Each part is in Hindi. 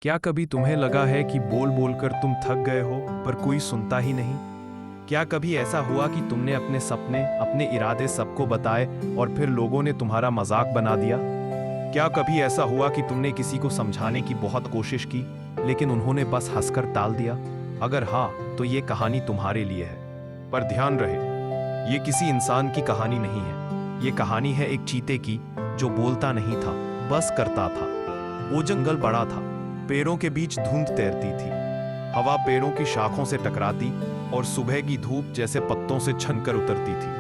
क्या कभी तुम्हें लगा है कि बोल बोलकर तुम थक गए हो पर कोई सुनता ही नहीं? क्या कभी ऐसा हुआ कि तुमने अपने सपने, अपने इरादे सबको बताए और फिर लोगों ने तुम्हारा मजाक बना दिया? क्या कभी ऐसा हुआ कि तुमने किसी को समझाने की बहुत कोशिश की, लेकिन उन्होंने बस हंसकर टाल दिया? अगर हाँ, तो ये कहानी तुम्हारे लिए है। पर ध्यान रहे, ये किसी इंसान की कहानी नहीं है। ये कहानी है एक चीते की जो बोलता नहीं था, बस करता था। वो जंगल बड़ा था, पेड़ों के बीच धुंध तैरती थी, हवा पेड़ों की शाखों से टकराती और सुबह की धूप जैसे पत्तों से छनकर उतरती थी।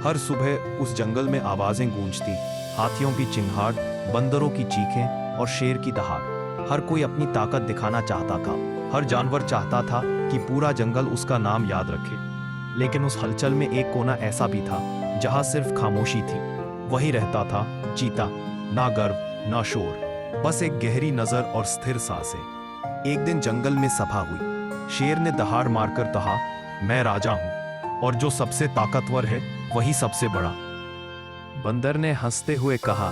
हर सुबह उस जंगल में आवाजें गूंजती, हाथियों की चिंगाड़, बंदरों की चीखें और शेर की दहाड़। हर कोई अपनी ताकत दिखाना चाहता था। हर जानवर चाहता था कि पूरा जंगल उसका नाम याद रखे। लेकिन उस हलचल में एक कोना ऐसा भी था जहां सिर्फ खामोशी थी। वहीं रहता था चीता, ना गर्व ना शोर, बस एक गहरी नजर और स्थिर सांसें। एक दिन जंगल में सभा हुई। शेर ने दहाड़ मारकर कहा, मैं राजा हूं और जो सबसे ताकतवर है वही सबसे बड़ा। बंदर ने हंसते हुए कहा,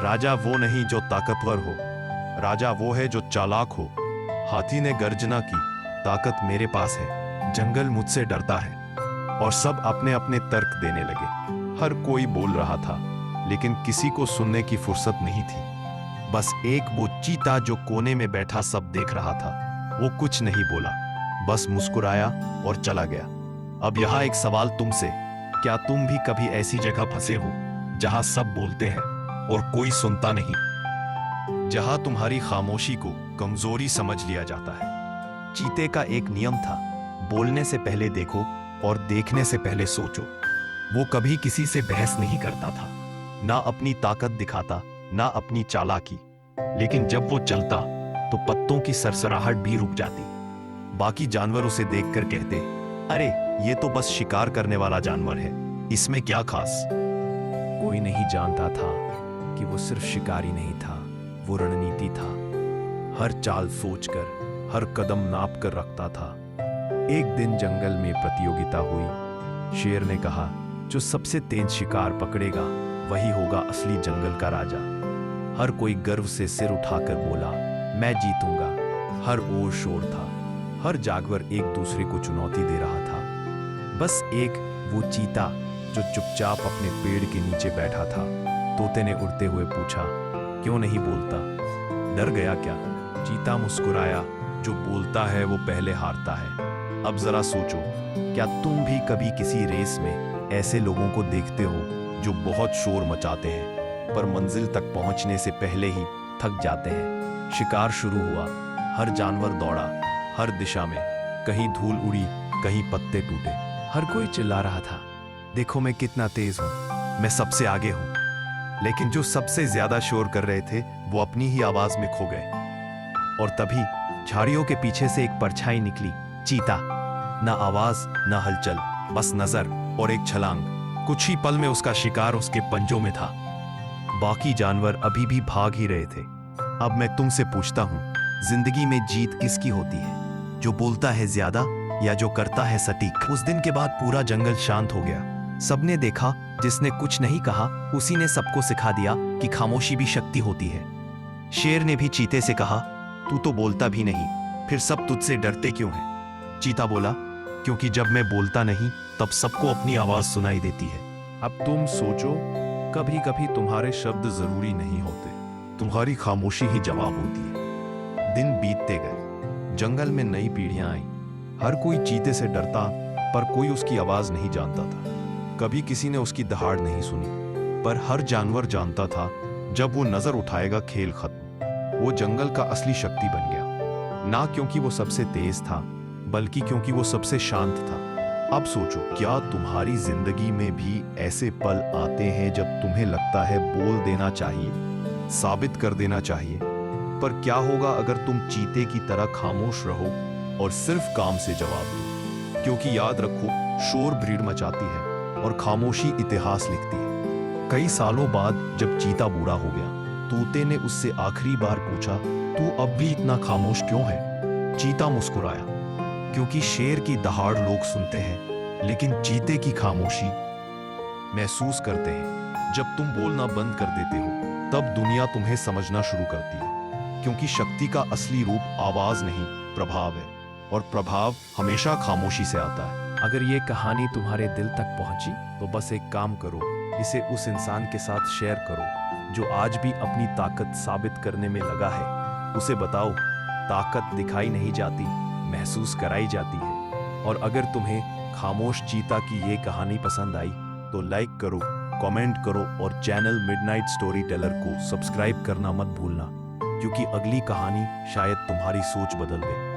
राजा वो नहीं जो ताकतवर हो, राजा वो है जो चालाक हो। हाथी ने गर्जना की, ताकत मेरे पास है, जंगल मुझसे डरता है। और सब अपने अपने तर्क देने लगे। हर कोई बोल रहा था, लेकिन किसी को सुनने की फुर्सत नहीं थी। बस एक वो चीता जो कोने में बैठा सब देख रहा था। वो कुछ नहीं बोला, बस मुस्कुराया और चला गया। अब यहाँ एक सवाल तुमसे, क्या तुम भी कभी ऐसी जगह फंसे हो जहां सब बोलते हैं और कोई सुनता नहीं? जहां तुम्हारी खामोशी को कमजोरी समझ लिया जाता है। चीते का एक नियम था, बोलने से पहले देखो और देखने से पहले सोचो। वो कभी किसी से बहस नहीं करता था, ना अपनी ताकत दिखाता, ना अपनी चालाकी। लेकिन जब वो चलता तो पत्तों की सरसराहट भी रुक जाती। बाकी जानवर उसे देखकर कहते, अरे ये तो बस शिकार करने वाला जानवर है, इसमें क्या खास? कोई नहीं जानता था कि वो सिर्फ शिकारी नहीं था, वो रणनीति था। हर चाल सोचकर, हर कदम नाप कर रखता था। एक दिन जंगल में प्रतियोगिता हुई। शेर ने कहा, जो सबसे तेज शिकार पकड़ेगा वही होगा असली जंगल का राजा। हर कोई गर्व से सिर उठाकर बोला, मैं जीतूंगा। हर ओर शोर था, हर जानवर एक दूसरे को चुनौती दे रहा था। बस एक वो चीता जो चुपचाप अपने पेड़ के नीचे बैठा था। तोते ने उड़ते हुए पूछा, क्यों नहीं बोलता? डर गया क्या? चीता मुस्कुराया, जो बोलता है वो पहले हारता है। अब जरा सोचो, क्या तुम भी कभी किसी रेस में ऐसे लोगों को देखते हो जो बहुत शोर मचाते हैं पर मंजिल तक पहुंचने से पहले ही थक जाते हैं? शिकार शुरू हुआ, हर जानवर दौड़ा, हर दिशा में। कहीं धूल उड़ी, कहीं पत्ते टूटे। हर कोई चिल्ला रहा था, देखो मैं कितना तेज हूं, मैं सबसे आगे हूं। लेकिन जो सबसे ज्यादा शोर कर रहे थे वो अपनी ही आवाज में खो गए। और तभी झाड़ियों के पीछे से एक परछाई निकली। चीता, ना आवाज ना हलचल, बस नजर और एक छलांग। कुछ ही पल में उसका शिकार उसके पंजों में था। बाकी जानवर अभी भी भाग ही रहे थे। अब मैं तुमसे पूछता हूं, जिंदगी में जीत किसकी होती है? जो बोलता है ज्यादा या जो करता है सटीक? उस दिन के बाद पूरा जंगल शांत हो गया। सबने देखा, जिसने कुछ नहीं कहा उसी ने सबको सिखा दिया कि खामोशी भी शक्ति होती है। शेर ने भी चीते से कहा, तू तो बोलता भी नहीं, फिर सब तुझसे डरते क्यों हैं? चीता बोला, क्योंकि जब मैं बोलता नहीं तब सबको अपनी आवाज सुनाई देती है। अब तुम सोचो, कभी कभी तुम्हारे शब्द जरूरी नहीं होते, तुम्हारी खामोशी ही जवाब होती है। दिन बीतते गए, जंगल में नई पीढ़ियां आई। हर कोई चीते से डरता, पर कोई उसकी आवाज नहीं जानता था। कभी किसी ने उसकी दहाड़ नहीं सुनी, पर हर जानवर जानता था, जब वो नजर उठाएगा खेल खत्म। वो जंगल का असली शक्ति बन गया, ना क्योंकि वो सबसे तेज था, बल्कि क्योंकि वो सबसे शांत था। अब सोचो, क्या तुम्हारी जिंदगी में भी ऐसे पल आते हैं जब तुम्हें लगता है बोल देना चाहिए, साबित कर देना चाहिए? पर क्या होगा अगर तुम चीते की तरह खामोश रहो और सिर्फ काम से जवाब दो? क्योंकि याद रखो, शोर भीड़ मचाती है और खामोशी इतिहास लिखती है। कई सालों बाद जब चीता बूढ़ा हो गया, तोते ने उससे आखिरी बार पूछा, तू अब भी इतना खामोश क्यों है? चीता मुस्कुराया, क्योंकि शेर की दहाड़ लोग सुनते हैं, लेकिन चीते की खामोशी महसूस करते हैं। जब तुम बोलना बंद कर देते हो, तब दुनिया तुम्हें समझना शुरू करती है। क्योंकि शक्ति का असली रूप आवाज नहीं, प्रभाव है, और प्रभाव हमेशा खामोशी से आता है। अगर ये कहानी तुम्हारे दिल तक पहुंची तो बस एक काम करो, इसे उस इंसान के साथ शेयर करो जो आज भी अपनी ताकत साबित करने में लगा है। उसे बताओ, ताकत दिखाई नहीं जाती, महसूस कराई जाती है। और अगर तुम्हें खामोश चीता की ये कहानी पसंद आई तो लाइक करो, कमेंट करो और चैनल मिडनाइट स्टोरी टेलर को सब्सक्राइब करना मत भूलना, क्योंकि अगली कहानी शायद तुम्हारी सोच बदल दे।